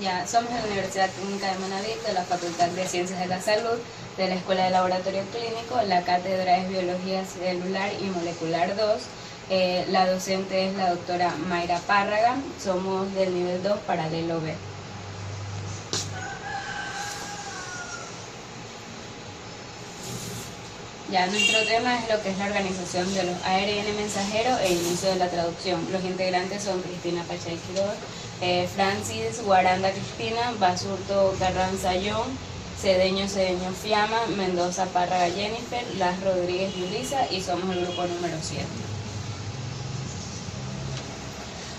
Ya, somos de la Universidad Técnica de Manabí, de la Facultad de Ciencias de la Salud, de la Escuela de Laboratorio Clínico. La cátedra es Biología Celular y Molecular 2. La docente es la doctora Mayra Párraga. Somos del nivel 2, paralelo B. Ya, nuestro tema es lo que es la organización de los ARN mensajeros e inicio de la traducción. Los integrantes son Cristina Pachay Quiroga, Francis Guaranda Cristina, Basurto Carranza John, Cedeño Fiamma, Mendoza Párraga Jennifer, Las Rodríguez Yulisa, y somos el grupo número 7.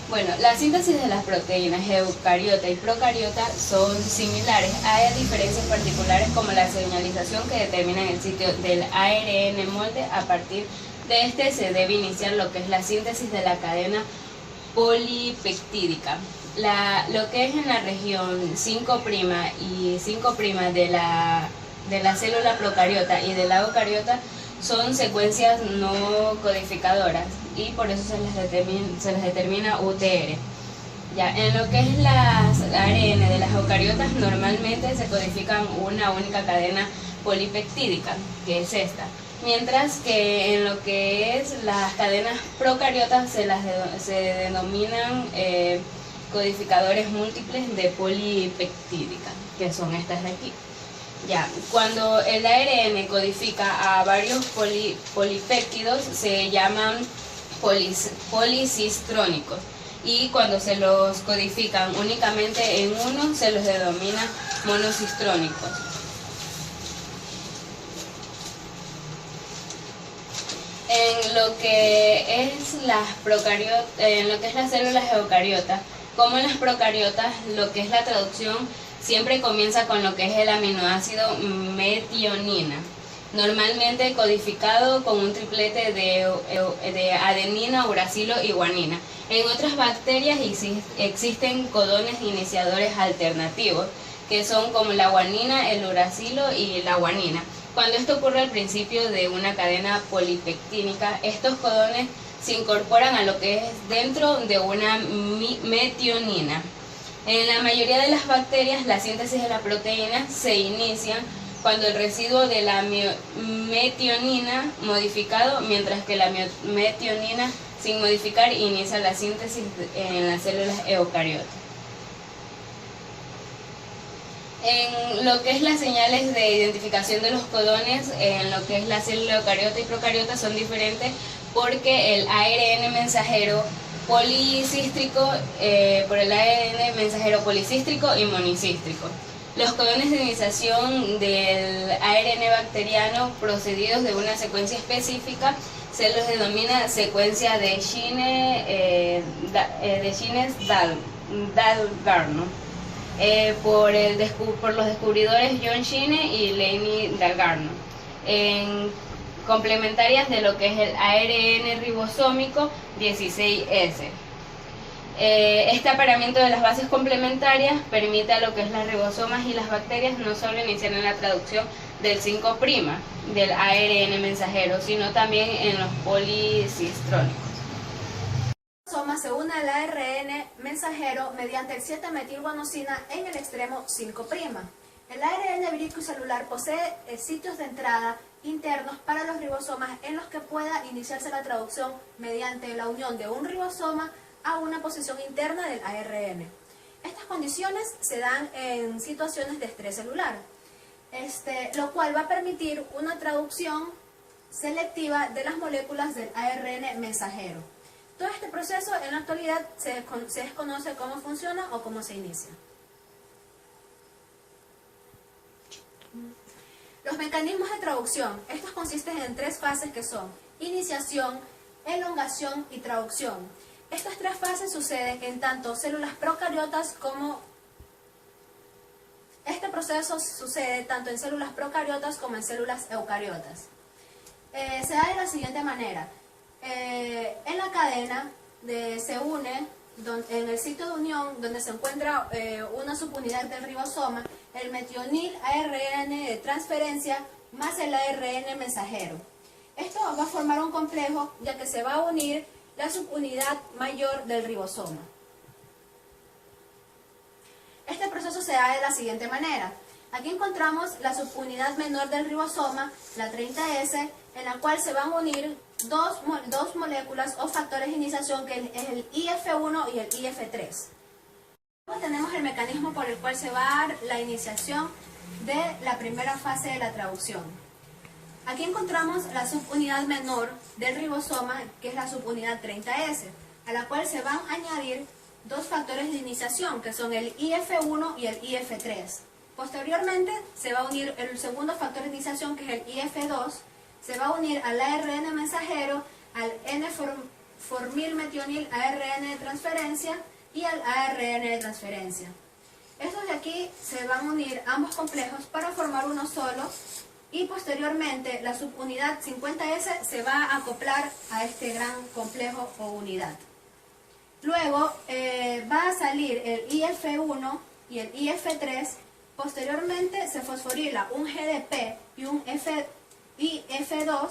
Bueno, la síntesis de las proteínas eucariota y procariota son similares. Hay diferencias particulares como la señalización que determina el sitio del ARN molde. A partir de este se debe iniciar lo que es la síntesis de la cadena polipeptídica. Lo que es en la región 5' y 5' de la célula procariota y de la eucariota son secuencias no codificadoras y por eso se les determina UTR. Ya, en lo que es las ARN de las eucariotas normalmente se codifican una única cadena polipeptídica, que es esta, mientras que en lo que es las cadenas procariotas se denominan codificadores múltiples de polipeptídica, que son estas de aquí. Ya, cuando el ARN codifica a varios polipéptidos se llaman policistrónicos, y cuando se los codifican únicamente en uno se los denomina monocistrónicos. En lo que es las células eucariotas, como en las procariotas, lo que es la traducción siempre comienza con lo que es el aminoácido metionina, normalmente codificado con un triplete de adenina, uracilo y guanina. En otras bacterias existen codones iniciadores alternativos, que son como la guanina, el uracilo y la guanina. Cuando esto ocurre al principio de una cadena polipeptídica, estos codones se incorporan a lo que es dentro de una metionina. En la mayoría de las bacterias, la síntesis de la proteína se inicia cuando el residuo de la metionina modificado, mientras que la metionina sin modificar inicia la síntesis en las células eucariotas. En lo que es las señales de identificación de los codones, en lo que es la célula eucariota y procariota son diferentes porque el ARN mensajero policístrico por el ARN mensajero policístrico y monicístrico. Los codones de iniciación del ARN bacteriano procedidos de una secuencia específica se los denomina secuencia de Shine-Dalgarno, por los descubridores John Shine y Lenny Dalgarno, complementarias de lo que es el ARN ribosómico 16S. Este apareamiento de las bases complementarias permite a lo que es las ribosomas y las bacterias no solo iniciar en la traducción del 5' del ARN mensajero, sino también en los policistrónicos. El ribosoma se une al ARN mensajero mediante el 7-metilguanosina en el extremo 5'. El ARN vírico-celular posee sitios de entrada internos para los ribosomas en los que pueda iniciarse la traducción mediante la unión de un ribosoma a una posición interna del ARN. Estas condiciones se dan en situaciones de estrés celular, lo cual va a permitir una traducción selectiva de las moléculas del ARN mensajero. Todo este proceso en la actualidad se desconoce cómo funciona o cómo se inicia. Los mecanismos de traducción, estos consisten en 3 fases que son iniciación, elongación y traducción. Estas 3 fases suceden en tanto células procariotas como... Este proceso sucede tanto en células procariotas como en células eucariotas. Se da de la siguiente manera. En la cadena se une, en el sitio de unión donde se encuentra una subunidad del ribosoma, el metionil ARN de transferencia más el ARN mensajero. Esto va a formar un complejo ya que se va a unir la subunidad mayor del ribosoma. Este se da de la siguiente manera. Aquí encontramos la subunidad menor del ribosoma, la 30S, en la cual se van a unir dos moléculas o factores de iniciación, que es el IF1 y el IF3. Luego tenemos el mecanismo por el cual se va a dar la iniciación de la primera fase de la traducción. Aquí encontramos la subunidad menor del ribosoma, que es la subunidad 30S, a la cual se van a añadir dos factores de iniciación, que son el IF1 y el IF3. Posteriormente se va a unir el segundo factor de iniciación, que es el IF2, se va a unir al ARN mensajero, al N-formilmetionil ARN de transferencia y al ARN de transferencia. Estos de aquí se van a unir ambos complejos para formar uno solo, y posteriormente la subunidad 50S se va a acoplar a este gran complejo o unidad. Luego va a salir el IF1 y el IF3. Posteriormente se fosforila un GDP y un IF2,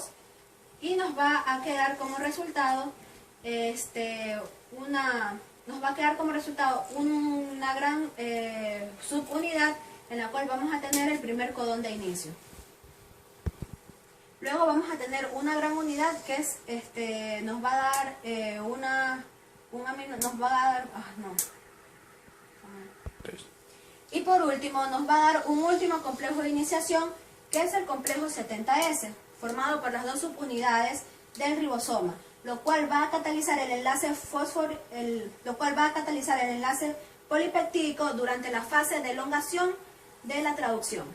y nos va a quedar como resultado una gran subunidad en la cual vamos a tener el primer codón de inicio. Luego vamos a tener una gran unidad que es nos va a dar y por último nos va a dar un último complejo de iniciación, que es el complejo 70S, formado por las dos subunidades del ribosoma, lo cual va a catalizar el enlace polipeptídico durante la fase de elongación de la traducción.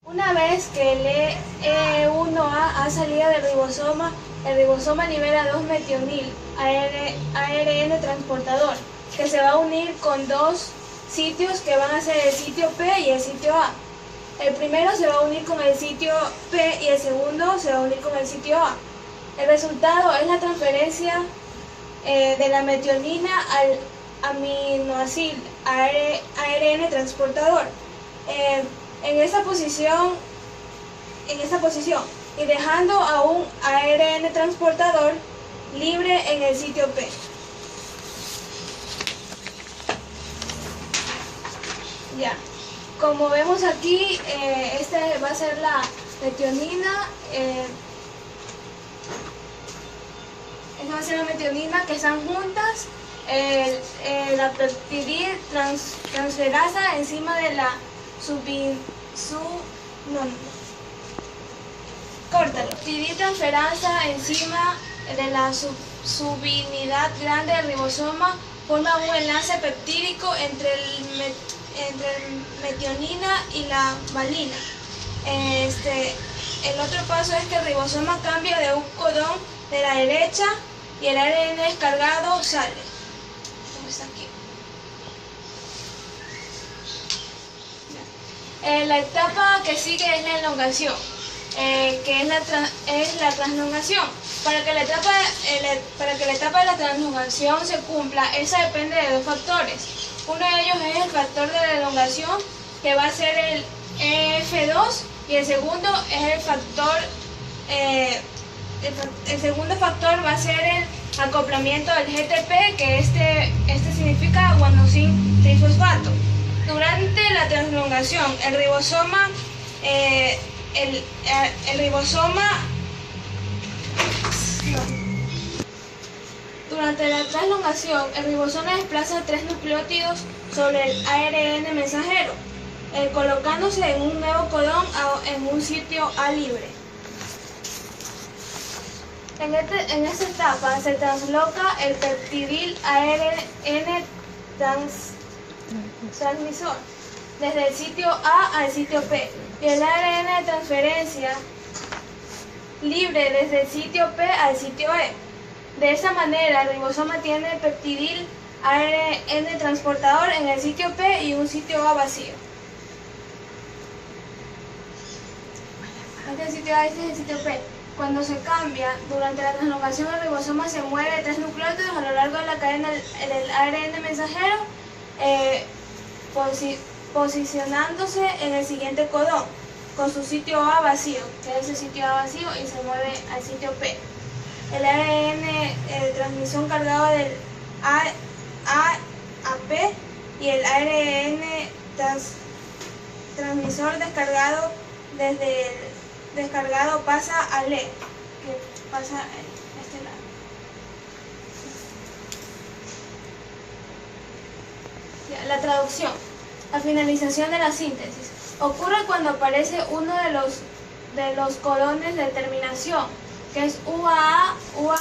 Una vez que el E1A ha salido del ribosoma, el ribosoma libera 2-metionil ARN transportador, que se va a unir con dos sitios que van a ser el sitio P y el sitio A. El primero se va a unir con el sitio P y el segundo se va a unir con el sitio A. El resultado es la transferencia de la metionina al aminoácido ARN transportador en esta posición y dejando a un ARN transportador libre en el sitio P. Ya, como vemos aquí, esta va a ser la metionina, esta va a ser la metionina, que están juntas, la peptidil transferasa encima de la peptidil transferasa encima de la subunidad grande del ribosoma, forma un enlace peptídico entre el metionina y la valina. El otro paso es que el ribosoma cambia de un codón de la derecha y el ARN descargado sale. ¿Cómo está aquí? La etapa que sigue es la elongación, que es la translongación. Para que la etapa de la translongación se cumpla, esa depende de dos factores. Uno de ellos es el factor de la elongación, que va a ser el EF2, y el segundo es el factor, el segundo factor va a ser el acoplamiento del GTP, que este significa guanosin trifosfato. Durante la translongación, durante la translongación, el ribosoma desplaza 3 nucleótidos sobre el ARN mensajero, colocándose en un nuevo codón en un sitio A libre. En esta etapa se transloca el peptidil ARN transmisor desde el sitio A al sitio P, y el ARN de transferencia libre desde el sitio P al sitio E. De esta manera, el ribosoma tiene el peptidil ARN transportador en el sitio P y un sitio A vacío. Este es el sitio A, este es el sitio P. Cuando se cambia, durante la translongación, el ribosoma se mueve de 3 nucleótidos a lo largo de la cadena del ARN mensajero, posicionándose en el siguiente codón, con su sitio A vacío, que es el sitio A vacío, y se mueve al sitio P. El ARN de transmisión cargado del A a P y el ARN transmisor descargado desde el descargado pasa al E, que pasa a este lado. La traducción. La finalización de la síntesis. Ocurre cuando aparece uno de los codones de terminación, que es UAA, UAG,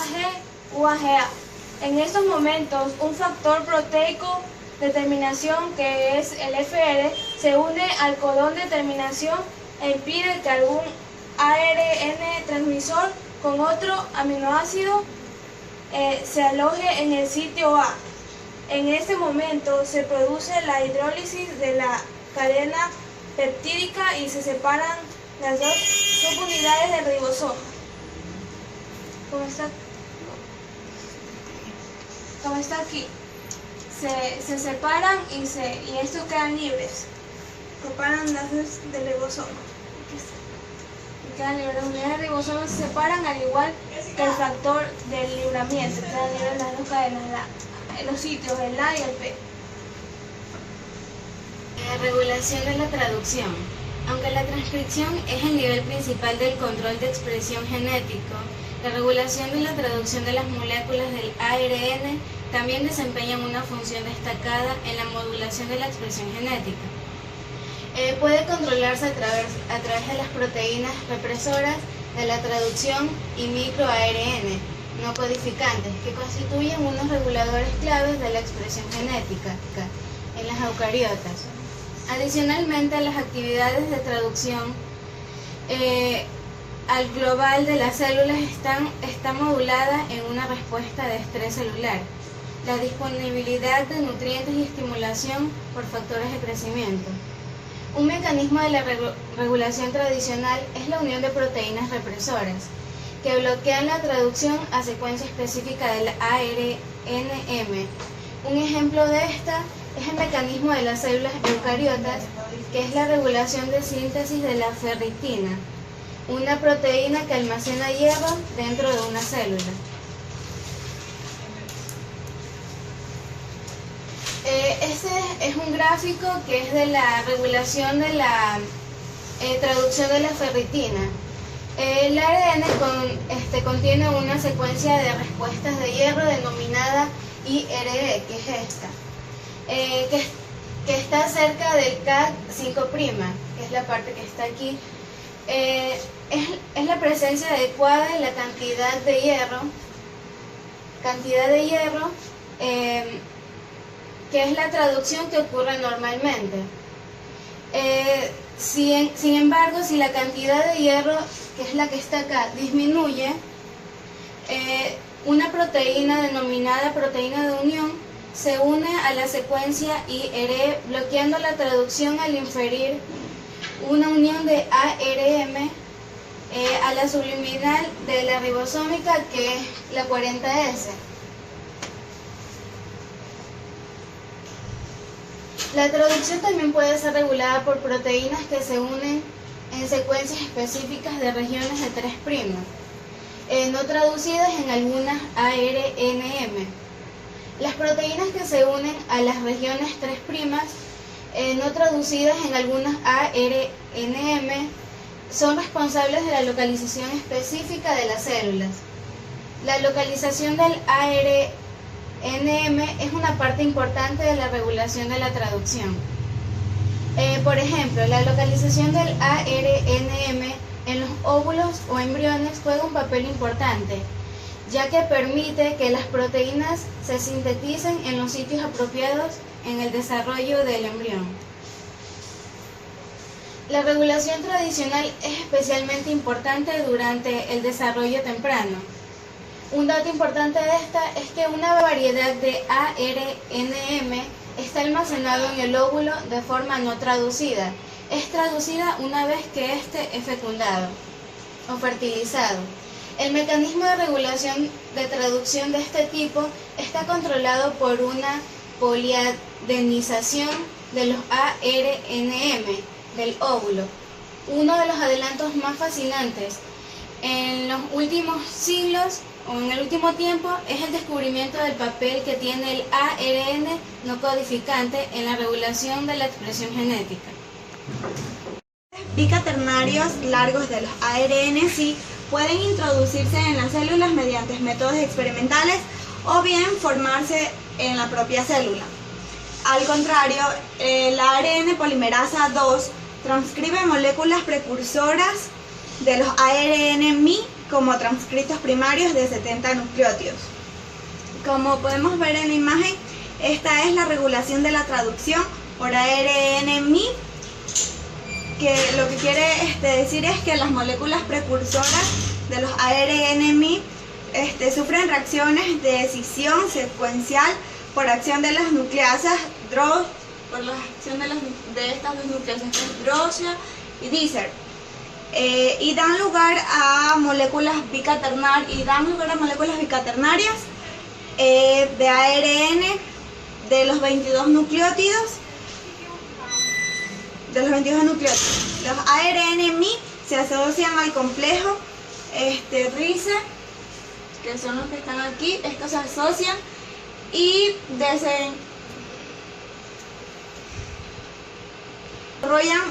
UAGA. En estos momentos, un factor proteico de terminación, que es el FR, se une al codón de terminación e impide que algún ARN transmisor con otro aminoácido se aloje en el sitio A. En este momento se produce la hidrólisis de la cadena peptídica y se separan las dos subunidades del ribosoma. Como está aquí, se separan y estos quedan libres. Separan las dos del ribosoma. Quedan libres. Las unidades del ribosoma se separan al igual que el factor del libramiento. Quedan libres las dos cadenas, los sitios, el A y el P. Regulación de la traducción. Aunque la transcripción es el nivel principal del control de expresión genético, la regulación de la traducción de las moléculas del ARN también desempeñan una función destacada en la modulación de la expresión genética. Puede controlarse a través de las proteínas represoras de la traducción y microARN no codificantes, que constituyen unos reguladores claves de la expresión genética en las eucariotas. Adicionalmente, las actividades de traducción al global de las células están moduladas en una respuesta de estrés celular, la disponibilidad de nutrientes y estimulación por factores de crecimiento. Un mecanismo de la regulación tradicional es la unión de proteínas represoras, que bloquean la traducción a secuencia específica del ARNM. Un ejemplo de esta es el mecanismo de las células eucariotas, que es la regulación de síntesis de la ferritina, una proteína que almacena hierro dentro de una célula. Este es un gráfico que es de la regulación de la traducción de la ferritina. El ARN contiene una secuencia de respuestas de hierro denominada IRE, que es esta, que está cerca del K5', que es la parte que está aquí. Es la presencia adecuada de la cantidad de hierro, que es la traducción que ocurre normalmente. Sin embargo, si la cantidad de hierro, que es la que está acá, disminuye, una proteína denominada proteína de unión se une a la secuencia IRE, bloqueando la traducción al inferir una unión de ARM a la subliminal de la ribosómica, que es la 40S. La traducción también puede ser regulada por proteínas que se unen en secuencias específicas de regiones de 3', no traducidas en algunas ARNM. Las proteínas que se unen a las regiones 3', no traducidas en algunas ARNM, son responsables de la localización específica de las células. La localización del ARNM es una parte importante de la regulación de la traducción. Por ejemplo, la localización del ARNM en los óvulos o embriones juega un papel importante, ya que permite que las proteínas se sinteticen en los sitios apropiados en el desarrollo del embrión. La regulación tradicional es especialmente importante durante el desarrollo temprano. Un dato importante de esta es que una variedad de ARNM está almacenado en el óvulo de forma no traducida. Es traducida una vez que éste es fecundado o fertilizado. El mecanismo de regulación de traducción de este tipo está controlado por una poliadenización de los ARNM del óvulo, uno de los adelantos más fascinantes. En los últimos siglos, o en el último tiempo es el descubrimiento del papel que tiene el ARN no codificante en la regulación de la expresión genética. Bicaternarios largos de los ARN sí pueden introducirse en las células mediante métodos experimentales o bien formarse en la propia célula. Al contrario, la ARN polimerasa 2 transcribe moléculas precursoras de los ARN-Mi como transcritos primarios de 70 nucleótidos. Como podemos ver en la imagen, esta es la regulación de la traducción por ARN-Mi, que lo que quiere decir es que las moléculas precursoras de los ARN-Mi sufren reacciones de escisión secuencial por acción de las nucleasas por la acción de estas dos nucleasas, Drosia y Dicer, y dan lugar a moléculas bicaternarias de ARN de los 22 nucleótidos. Los ARN-Mi se asocian al complejo RICE, que son los que están aquí. Estos se asocian y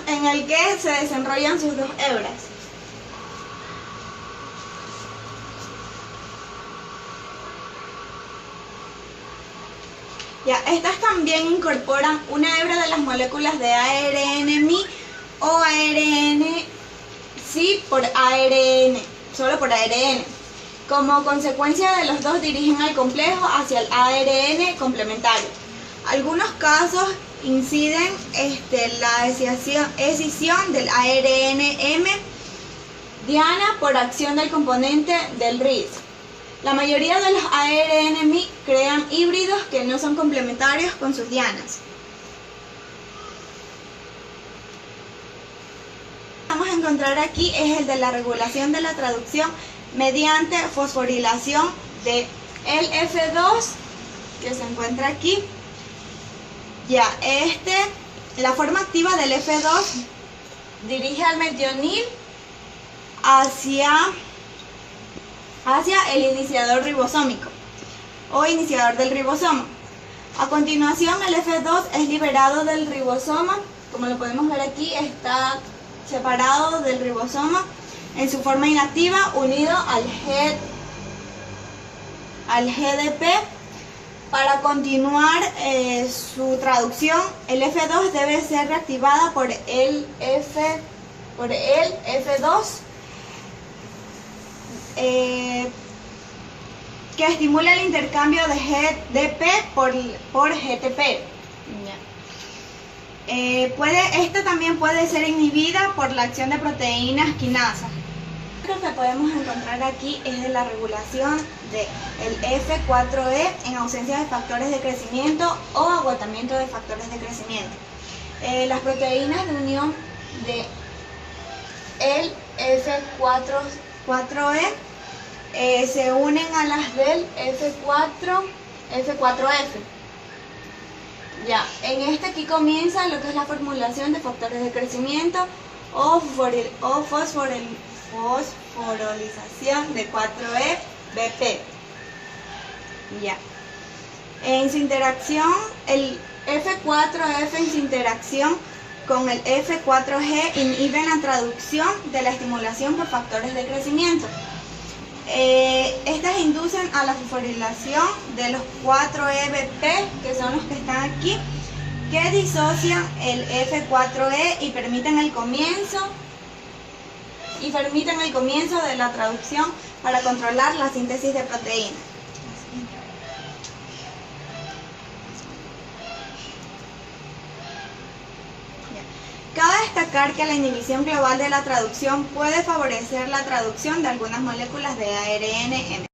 en el que se desenrollan sus dos hebras. Estas también incorporan una hebra de las moléculas de ARN-Mi o ARN-Si por ARN, solo por ARN. Como consecuencia de los dos dirigen al complejo hacia el ARN complementario. Algunos casos inciden la escisión del ARN-M diana por acción del componente del RIS. La mayoría de los ARN-Mi crean híbridos que no son complementarios con sus dianas. Lo que vamos a encontrar aquí es el de la regulación de la traducción mediante fosforilación de el F2, que se encuentra aquí. La forma activa del F2 dirige al metionil hacia el iniciador ribosómico o iniciador del ribosoma. A continuación, el F2 es liberado del ribosoma. Como lo podemos ver aquí, está separado del ribosoma en su forma inactiva, unido al GDP. Para continuar su traducción, el F2 debe ser reactivada por el F2, que estimula el intercambio de GDP por GTP. Esta también puede ser inhibida por la acción de proteínas quinasas. Lo que podemos encontrar aquí es de la regulación del F4E en ausencia de factores de crecimiento o agotamiento de factores de crecimiento. Las proteínas de unión de el F4E se unen a las del F4F. En aquí comienza lo que es la formulación de factores de crecimiento o fosforilización de 4E-BP. En su interacción, el F4F en su interacción con el F4G inhiben la traducción de la estimulación por factores de crecimiento. Estas inducen a la fosforilación de los 4E-BP, que son los que están aquí, que disocian el F4E y permiten el comienzo de la traducción para controlar la síntesis de proteínas. Cabe destacar que la inhibición global de la traducción puede favorecer la traducción de algunas moléculas de ARN-M.